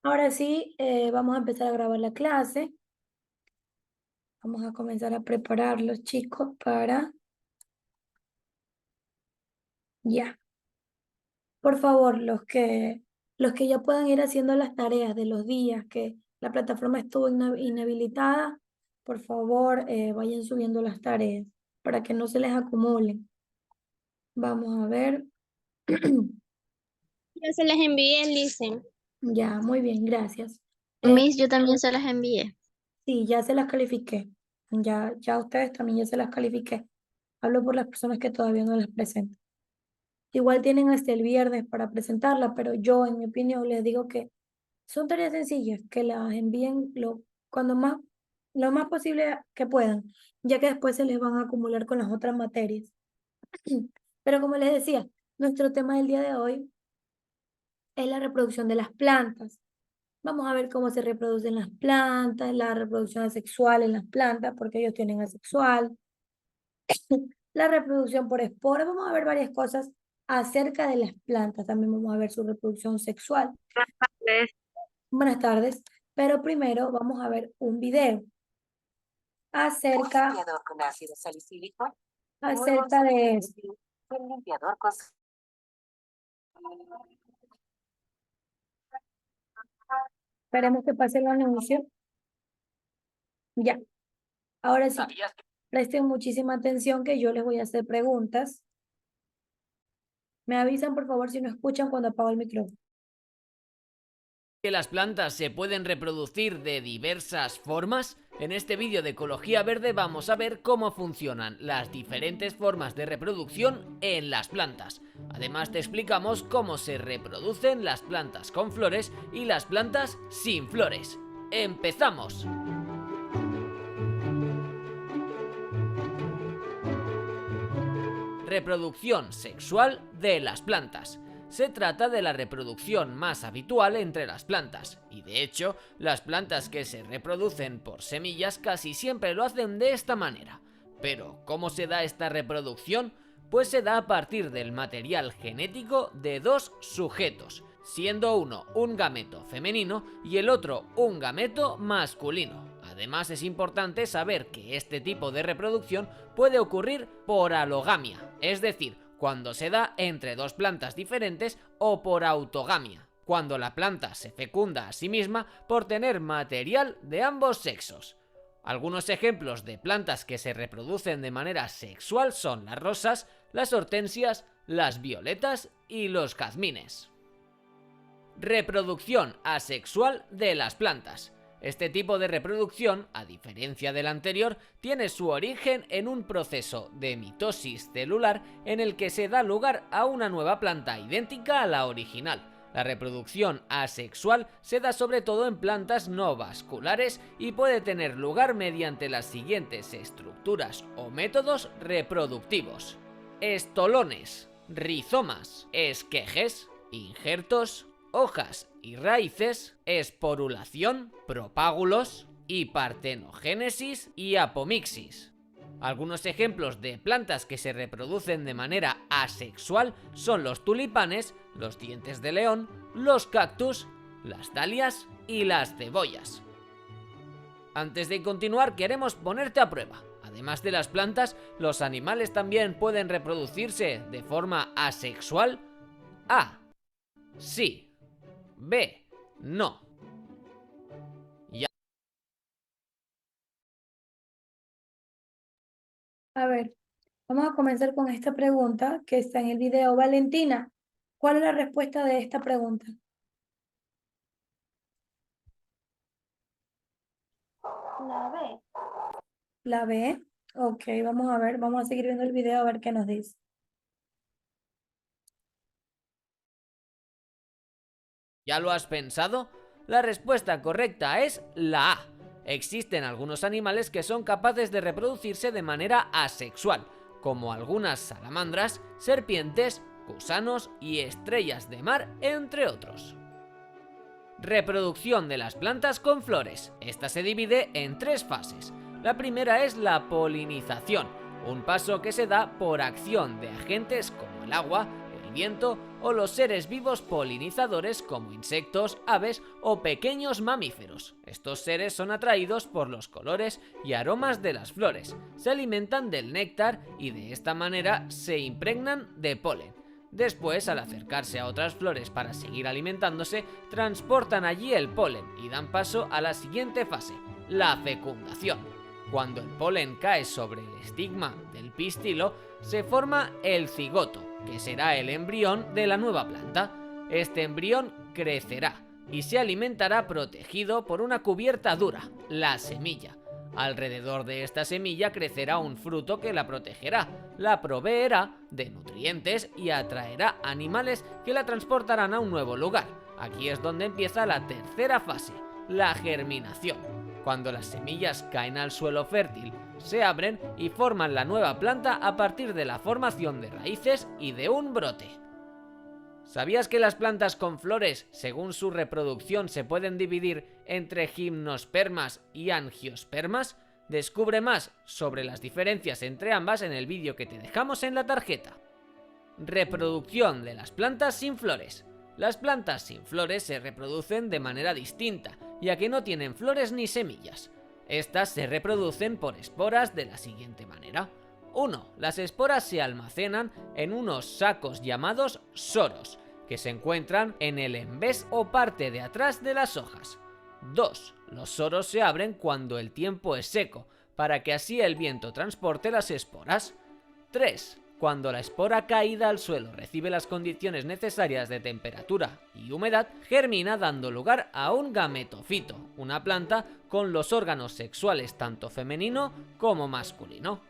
Ahora sí, vamos a empezar a grabar la clase. Vamos a comenzar a preparar los chicos para ya. Por favor, los que ya puedan ir haciendo las tareas de los días que la plataforma estuvo inhabilitada, por favor, vayan subiendo las tareas para que no se les acumulen. Vamos a ver. Ya se las envié, Listen. Ya, muy bien, gracias. Eh, Miss, yo también se las envié. sí, ya se las califiqué. Ya ustedes también ya se las califiqué. Hablo por las personas que todavía no las presento. Igual tienen hasta el viernes para presentarla, pero yo, en mi opinión, les digo que son tareas sencillas, que las envíen lo más posible que puedan, ya que después se les van a acumular con las otras materias. Pero como les decía, nuestro tema del día de hoy es la reproducción de las plantas. Vamos a ver cómo se reproducen las plantas, la reproducción asexual en las plantas, porque ellos tienen asexual, la reproducción por esporas. Vamos a ver varias cosas acerca de las plantas. También vamos a ver su reproducción sexual. Pues, Buenas tardes. Pero primero vamos a ver un video acerca, limpiador con ácido salicílico. acerca de esto. El limpiador con Esperemos que pase el anuncio. Ya. Ahora sí, ¿Sabías que presten muchísima atención que yo les voy a hacer preguntas. Me avisan, por favor, si no escuchan cuando apago el micrófono. ¿Que las plantas se pueden reproducir de diversas formas? En este vídeo de Ecología Verde vamos a ver cómo funcionan las diferentes formas de reproducción en las plantas. Además te explicamos cómo se reproducen las plantas con flores y las plantas sin flores. ¡Empezamos! Reproducción sexual de las plantas. Se trata de la reproducción más habitual entre las plantas, y de hecho, las plantas que se reproducen por semillas casi siempre lo hacen de esta manera. Pero, ¿cómo se da esta reproducción? Pues se da a partir del material genético de dos sujetos, siendo uno un gameto femenino y el otro un gameto masculino. Además, es importante saber que este tipo de reproducción puede ocurrir por alogamia, es decir, cuando se da entre dos plantas diferentes, o por autogamia, cuando la planta se fecunda a sí misma por tener material de ambos sexos. Algunos ejemplos de plantas que se reproducen de manera sexual son las rosas, las hortensias, las violetas y los jazmines. Reproducción asexual de las plantas. Este tipo de reproducción, a diferencia del anterior, tiene su origen en un proceso de mitosis celular en el que se da lugar a una nueva planta idéntica a la original. La reproducción asexual se da sobre todo en plantas no vasculares y puede tener lugar mediante las siguientes estructuras o métodos reproductivos: estolones, rizomas, esquejes, injertos, hojas y raíces, esporulación, propágulos y partenogénesis y apomixis. Algunos ejemplos de plantas que se reproducen de manera asexual son los tulipanes, los dientes de león, los cactus, las dalias y las cebollas. Antes de continuar, queremos ponerte a prueba. Además de las plantas, los animales también pueden reproducirse de forma asexual. A. Sí. B. No. Ya. A ver, vamos a comenzar con esta pregunta que está en el video. Valentina, ¿cuál es la respuesta de esta pregunta? La B. ¿La B? Ok, vamos a ver, vamos a seguir viendo el video a ver qué nos dice. ¿Ya lo has pensado? La respuesta correcta es la A. Existen algunos animales que son capaces de reproducirse de manera asexual, como algunas salamandras, serpientes, gusanos y estrellas de mar, entre otros. Reproducción de las plantas con flores. Esta se divide en tres fases. La primera es la polinización, un paso que se da por acción de agentes como el agua, el viento o los seres vivos polinizadores como insectos, aves o pequeños mamíferos. Estos seres son atraídos por los colores y aromas de las flores, se alimentan del néctar y de esta manera se impregnan de polen. Después, al acercarse a otras flores para seguir alimentándose, transportan allí el polen y dan paso a la siguiente fase, la fecundación. Cuando el polen cae sobre el estigma del pistilo, se forma el cigoto, que será el embrión de la nueva planta. Este embrión crecerá y se alimentará protegido por una cubierta dura, la semilla. Alrededor de esta semilla crecerá un fruto que la protegerá, la proveerá de nutrientes y atraerá animales que la transportarán a un nuevo lugar. Aquí es donde empieza la tercera fase, la germinación. Cuando las semillas caen al suelo fértil, se abren y forman la nueva planta a partir de la formación de raíces y de un brote. ¿Sabías que las plantas con flores, según su reproducción, se pueden dividir entre gimnospermas y angiospermas? Descubre más sobre las diferencias entre ambas en el vídeo que te dejamos en la tarjeta. Reproducción de las plantas sin flores. Las plantas sin flores se reproducen de manera distinta, ya que no tienen flores ni semillas. Estas se reproducen por esporas de la siguiente manera. 1. Las esporas se almacenan en unos sacos llamados soros, que se encuentran en el envés o parte de atrás de las hojas. 2. Los soros se abren cuando el tiempo es seco, para que así el viento transporte las esporas. 3. Cuando la espora caída al suelo recibe las condiciones necesarias de temperatura y humedad, germina dando lugar a un gametofito, una planta con los órganos sexuales tanto femenino como masculino.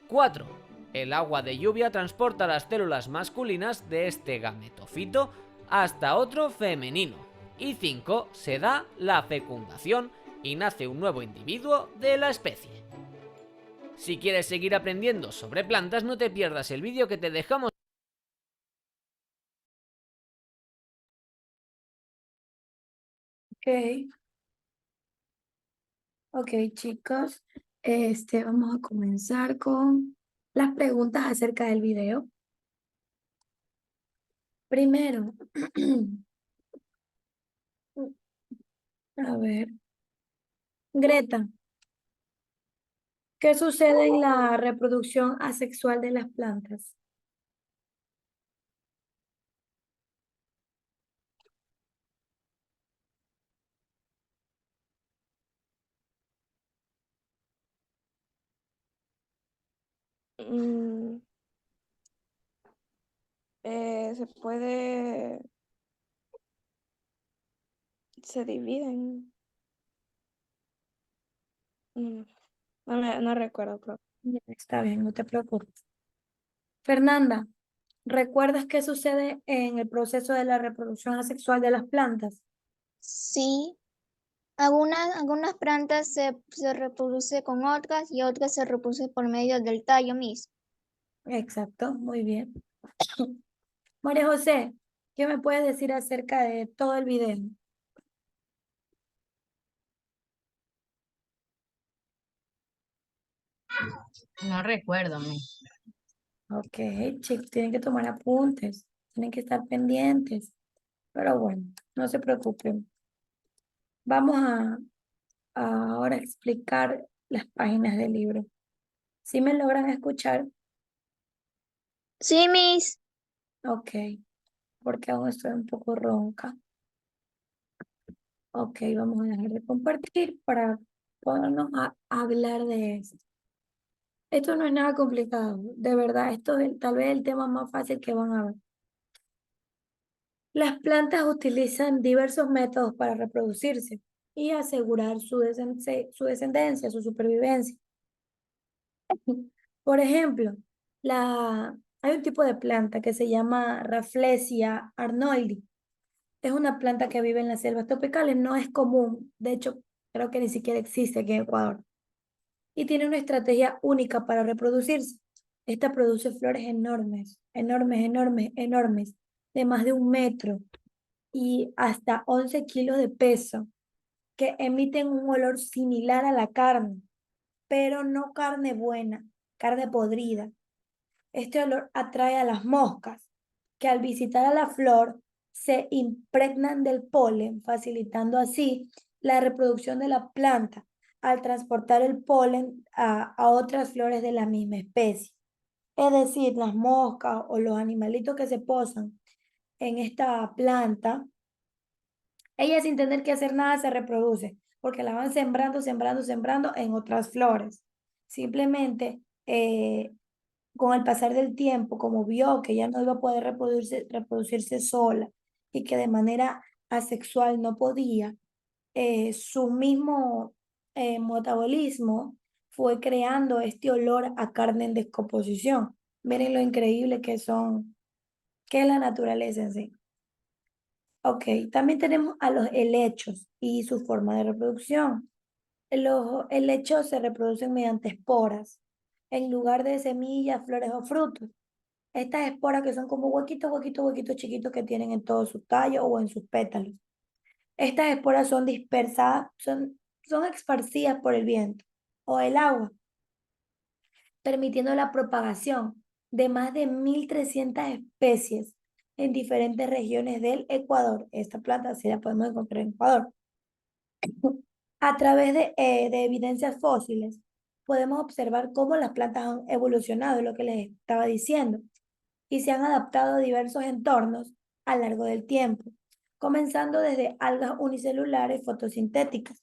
4. El agua de lluvia transporta las células masculinas de este gametofito hasta otro femenino. Y 5. Se da la fecundación y nace un nuevo individuo de la especie. Si quieres seguir aprendiendo sobre plantas, no te pierdas el vídeo que te dejamos. Ok, chicos, vamos a comenzar con las preguntas acerca del video. Primero, a ver, Greta, ¿qué sucede en la reproducción asexual de las plantas? Se dividen. No recuerdo, pero Está bien, no te preocupes. Fernanda, ¿recuerdas qué sucede en el proceso de la reproducción asexual de las plantas? Sí, algunas plantas se reproducen con otras y otras se reproducen por medio del tallo mismo. Exacto, muy bien. María José, ¿qué me puedes decir acerca de todo el video? No recuerdo, Ok, chicos, tienen que tomar apuntes, tienen que estar pendientes, pero bueno, no se preocupen. Vamos a ahora explicar las páginas del libro. ¿Sí me logran escuchar? Sí, Miss. Ok, porque aún estoy un poco ronca. Ok, vamos a dejar de compartir para ponernos a hablar de esto. Esto no es nada complicado, de verdad, esto es tal vez el tema más fácil que van a ver. Las plantas utilizan diversos métodos para reproducirse y asegurar su descendencia, su supervivencia. Por ejemplo, hay un tipo de planta que se llama Rafflesia arnoldi. Es una planta que vive en las selvas tropicales, no es común, de hecho, creo que ni siquiera existe aquí en Ecuador. Y tiene una estrategia única para reproducirse. Esta produce flores enormes, enormes, enormes, enormes, de más de 1 metro y hasta 11 kilos de peso, que emiten un olor similar a la carne, pero no carne buena, carne podrida. Este olor atrae a las moscas, que al visitar a la flor se impregnan del polen, facilitando así la reproducción de la planta al transportar el polen a otras flores de la misma especie. Es decir, las moscas o los animalitos que se posan en esta planta, ella sin tener que hacer nada se reproduce, porque la van sembrando, sembrando, sembrando en otras flores. Simplemente, con el pasar del tiempo, como vio que ya no iba a poder reproducirse sola y que de manera asexual no podía, su mismo metabolismo fue creando este olor a carne en descomposición. Miren lo increíble que es la naturaleza en sí. Ok, también tenemos a los helechos y su forma de reproducción. Los helechos se reproducen mediante esporas, en lugar de semillas, flores o frutos. Estas esporas que son como huequitos, huequitos, huequitos chiquitos que tienen en todo su tallo o en sus pétalos. Estas esporas son dispersadas, son esparcidas por el viento o el agua, permitiendo la propagación de más de 1.300 especies en diferentes regiones del Ecuador. Esta planta sí la podemos encontrar en Ecuador. A través de evidencias fósiles, podemos observar cómo las plantas han evolucionado, lo que les estaba diciendo, y se han adaptado a diversos entornos a lo largo del tiempo, comenzando desde algas unicelulares fotosintéticas.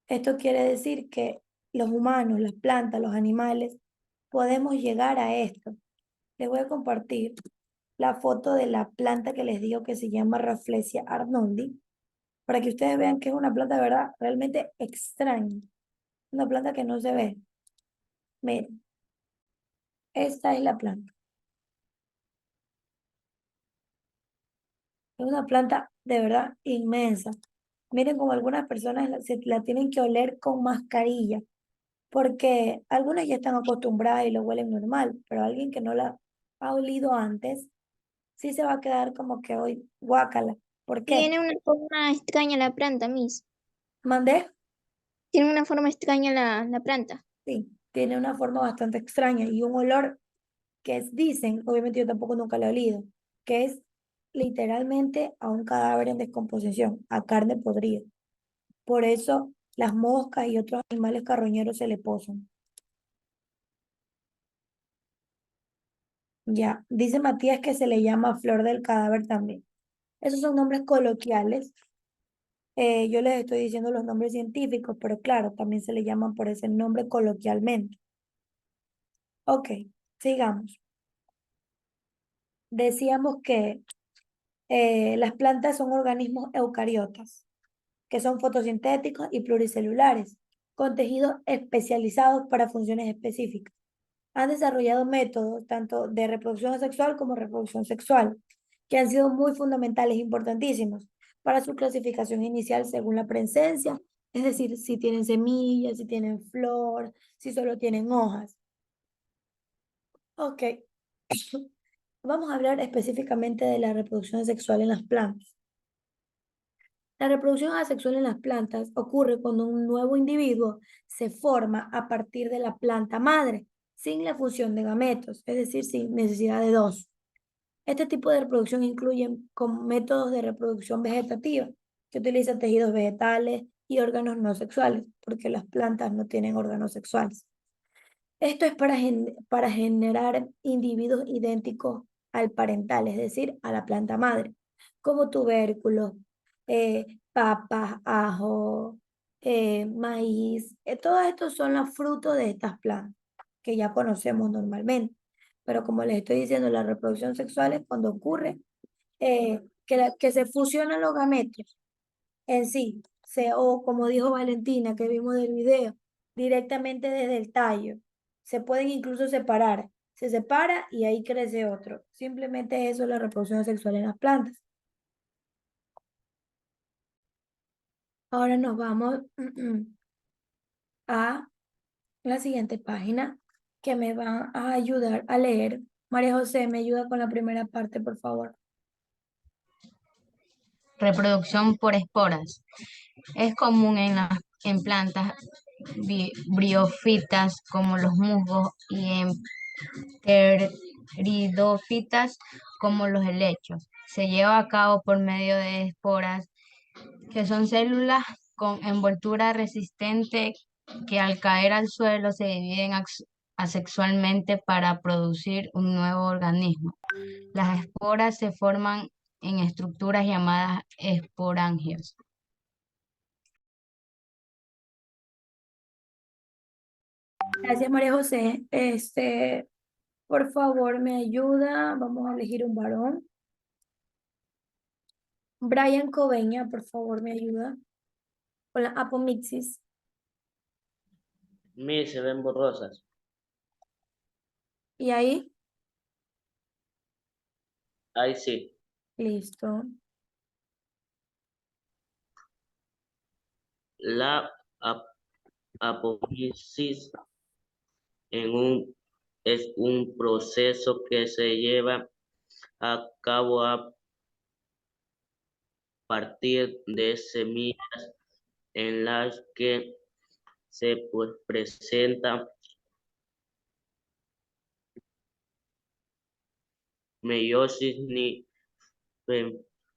Esto quiere decir que los humanos, las plantas, los animales, podemos llegar a esto. Les voy a compartir la foto de la planta que les digo que se llama Rafflesia arnoldii, para que ustedes vean que es una planta, de verdad, realmente extraña. Una planta que no se ve. Miren, esta es la planta. Es una planta de verdad inmensa. Miren como algunas personas se la tienen que oler con mascarilla, porque algunas ya están acostumbradas y lo huelen normal, pero alguien que no la ha olido antes, sí se va a quedar como que hoy guácala. ¿Por qué? Tiene una forma extraña la planta, Miss. ¿Mandé? Tiene una forma extraña la planta. Sí, tiene una forma bastante extraña y un olor dicen, obviamente yo tampoco nunca lo he olido, que es literalmente a un cadáver en descomposición, a carne podrida. Por eso las moscas y otros animales carroñeros se le posan. Ya, dice Matías que se le llama flor del cadáver también. Esos son nombres coloquiales. Yo les estoy diciendo los nombres científicos, pero claro, también se le llaman por ese nombre coloquialmente. Ok, sigamos. Decíamos que las plantas son organismos eucariotas, que son fotosintéticos y pluricelulares, con tejidos especializados para funciones específicas. Han desarrollado métodos tanto de reproducción asexual como reproducción sexual, que han sido muy fundamentales e importantísimos para su clasificación inicial según la presencia, es decir, si tienen semillas, si tienen flor, si solo tienen hojas. Ok, vamos a hablar específicamente de la reproducción sexual en las plantas. La reproducción asexual en las plantas ocurre cuando un nuevo individuo se forma a partir de la planta madre, sin la fusión de gametos, es decir, sin necesidad de dos. Este tipo de reproducción incluye con métodos de reproducción vegetativa, que utilizan tejidos vegetales y órganos no sexuales, porque las plantas no tienen órganos sexuales. Esto es para generar individuos idénticos al parental, es decir, a la planta madre, como tubérculos, papas, ajo, maíz. Todos estos son los frutos de estas plantas que ya conocemos normalmente. Pero como les estoy diciendo, la reproducción sexual es cuando ocurre que se fusionan los gametos en sí, o como dijo Valentina, que vimos del video, directamente desde el tallo. Se pueden incluso separar. Se separa y ahí crece otro. Simplemente eso es la reproducción sexual en las plantas. Ahora nos vamos a la siguiente página que me va a ayudar a leer. María José, ¿me ayuda con la primera parte, por favor? Reproducción por esporas. Es común en plantas briófitas como los musgos y en epidófitas como los helechos. Se lleva a cabo por medio de esporas, que son células con envoltura resistente que al caer al suelo se dividen asexualmente para producir un nuevo organismo. Las esporas se forman en estructuras llamadas esporangios. Gracias, María José. Por favor, me ayuda. Vamos a elegir un varón. Brian Coveña, por favor, me ayuda. Con la apomixis. Se ven borrosas. ¿Y ahí? Ahí sí. Listo. La apoptosis es un proceso que se lleva a cabo a partir de semillas en las que se presenta meiosis ni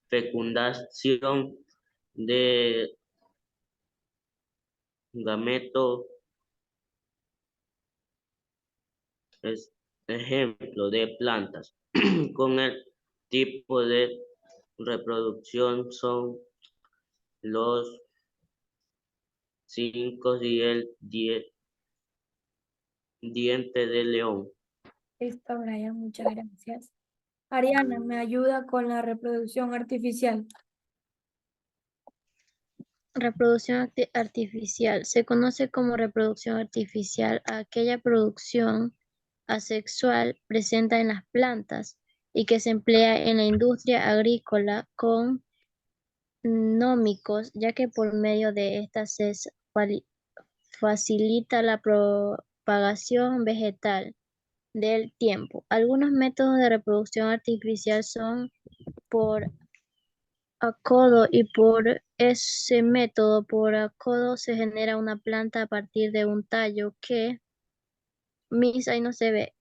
fecundación de gametos. Es ejemplo de plantas con el tipo de reproducción son los 5 y el diente de león. Listo, Brian, muchas gracias. Ariana, ¿me ayuda con la reproducción artificial? Reproducción artificial. Se conoce como reproducción artificial a aquella producción asexual presente en las plantas y que se emplea en la industria agrícola con nómicos, ya que por medio de estas se facilita la propagación vegetal del tiempo. Algunos métodos de reproducción artificial son por acodo y por ese método, por acodo, se genera una planta a partir de un tallo que, ahí no se ve,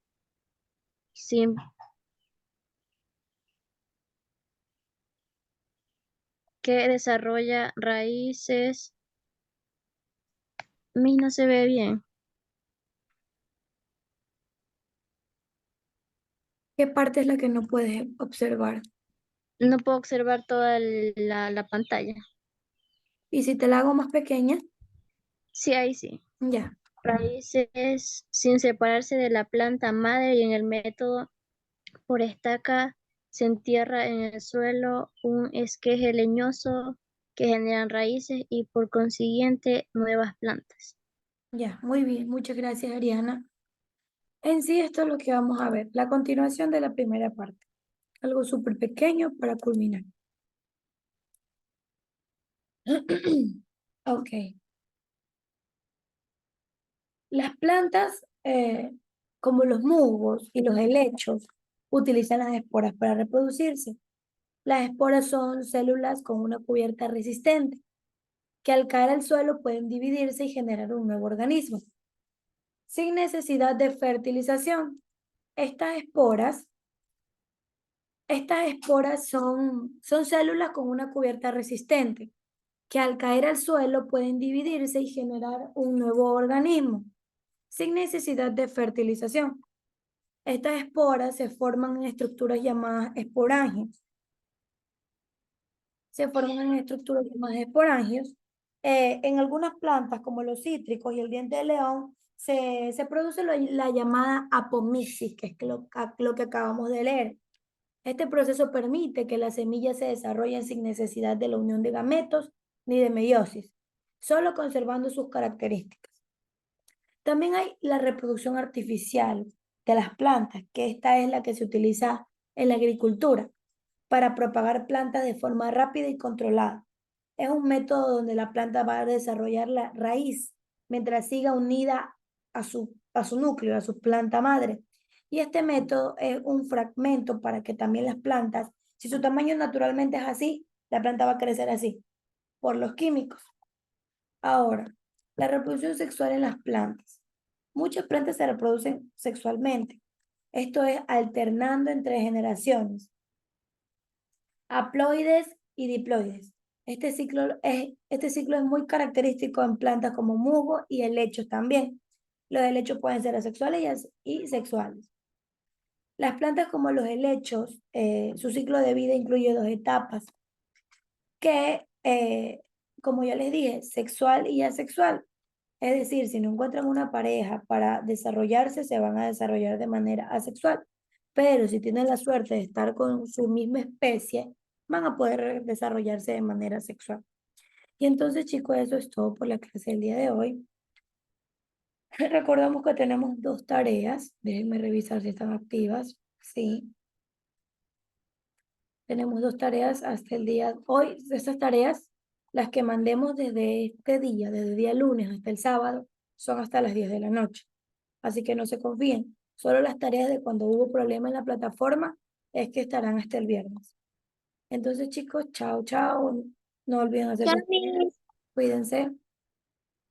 que desarrolla raíces, no se ve bien. ¿Qué parte es la que no puedes observar? No puedo observar toda la pantalla. Y si te la hago más pequeña, Sí, ahí sí. ya. Raíces sin separarse de la planta madre y en el método por estaca se entierra en el suelo un esqueje leñoso que generan raíces y por consiguiente nuevas plantas. Ya, muy bien, muchas gracias, Ariana. En sí, esto es lo que vamos a ver, la continuación de la primera parte. Algo súper pequeño para culminar. Ok. Las plantas, como los musgos y los helechos, utilizan las esporas para reproducirse. Las esporas son células con una cubierta resistente, que al caer al suelo pueden dividirse y generar un nuevo organismo, sin necesidad de fertilización. Estas esporas son células con una cubierta resistente, que al caer al suelo pueden dividirse y generar un nuevo organismo, sin necesidad de fertilización. Estas esporas se forman en estructuras llamadas esporangios. En algunas plantas, como los cítricos y el diente de león, se produce la llamada apomixis, que es lo que acabamos de leer. Este proceso permite que las semillas se desarrollen sin necesidad de la unión de gametos ni de meiosis, solo conservando sus características. También hay la reproducción artificial de las plantas, que esta es la que se utiliza en la agricultura para propagar plantas de forma rápida y controlada. Es un método donde la planta va a desarrollar la raíz mientras siga unida a su núcleo, a su planta madre. Y este método es un fragmento para que también las plantas, si su tamaño naturalmente es así, la planta va a crecer así, por los químicos. Ahora, la reproducción sexual en las plantas. Muchas plantas se reproducen sexualmente. Esto es alternando entre generaciones. Haploides y diploides. Este ciclo es muy característico en plantas como musgo y helechos también. Los helechos pueden ser asexuales y sexuales. Las plantas como los helechos, su ciclo de vida incluye 2 etapas, que, como ya les dije, sexual y asexual. Es decir, si no encuentran una pareja para desarrollarse, se van a desarrollar de manera asexual. Pero si tienen la suerte de estar con su misma especie, van a poder desarrollarse de manera sexual. Y entonces, chicos, eso es todo por la clase del día de hoy. Recordamos que tenemos 2 tareas. Déjenme revisar si están activas. Sí. Tenemos 2 tareas hasta el día de hoy. Estas tareas, las que mandemos desde este día, desde el día lunes hasta el sábado, son hasta las 10 de la noche. Así que no se confíen. Solo las tareas de cuando hubo problema en la plataforma es que estarán hasta el viernes. Entonces, chicos, chao, chao. No olviden hacer Chao, sus tareas. Cuídense.